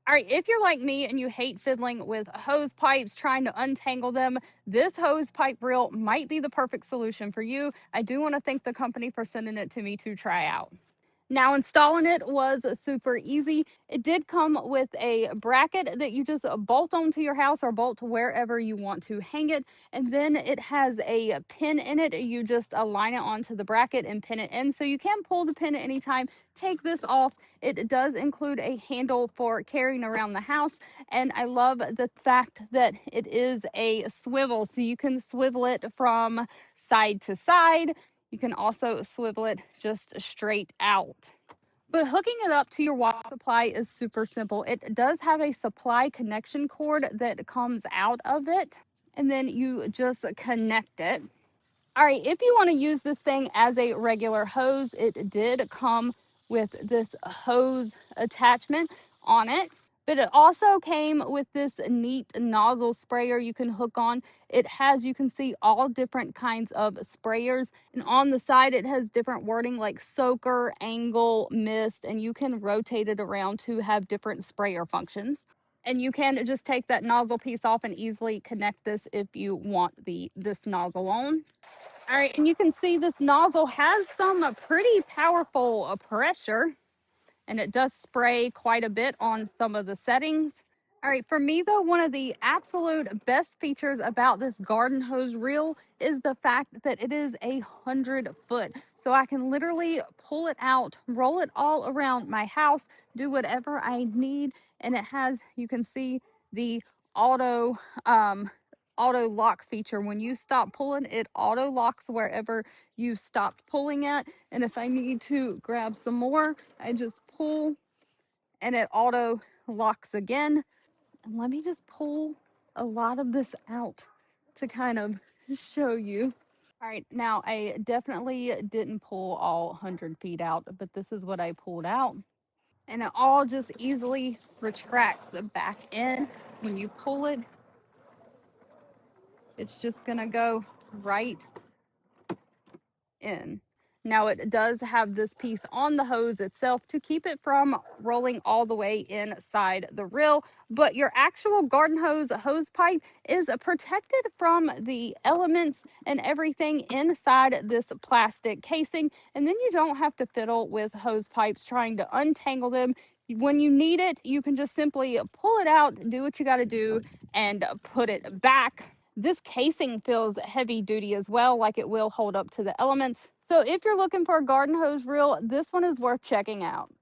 All right, if you're like me and you hate fiddling with hose pipes, trying to untangle them, this hose pipe reel might be the perfect solution for you. I do want to thank the company for sending it to me to try out. Now, installing it was super easy. It did come with a bracket that you just bolt onto your house or bolt wherever you want to hang it. And then it has a pin in it. You just align it onto the bracket and pin it in. So you can pull the pin at any time. Take this off. It does include a handle for carrying around the house. And I love the fact that it is a swivel. So you can swivel it from side to side. You can also swivel it just straight out. But hooking it up to your water supply is super simple. It does have a supply connection cord that comes out of it, and then you just connect it. All right, if you want to use this thing as a regular hose, it did come with this hose attachment on it. But it also came with this neat nozzle sprayer you can hook on. It has, you can see, all different kinds of sprayers. And on the side, it has different wording like soaker, angle, mist, and you can rotate it around to have different sprayer functions. And you can just take that nozzle piece off and easily connect this if you want this nozzle on. All right, and you can see this nozzle has some pretty powerful pressure, and it does spray quite a bit on some of the settings. All right, for me though, one of the absolute best features about this garden hose reel is the fact that it is 100 foot. So I can literally pull it out, roll it all around my house, do whatever I need. And it has, you can see the auto um, auto lock feature. When you stop pulling, it auto locks wherever you stopped pulling at. And if I need to grab some more, I just pull and it auto locks again. And let me just pull a lot of this out to kind of show you. All right, now I definitely didn't pull all 100 feet out, but this is what I pulled out. And it all just easily retracts back in. When you pull it, it's just gonna go right in. Now it does have this piece on the hose itself to keep it from rolling all the way inside the reel, but your actual garden hose pipe is protected from the elements and everything inside this plastic casing, and then you don't have to fiddle with hose pipes trying to untangle them. When you need it, you can just simply pull it out, do what you got to do, and put it back. This casing feels heavy duty as well, like it will hold up to the elements. So if you're looking for a garden hose reel, this one is worth checking out.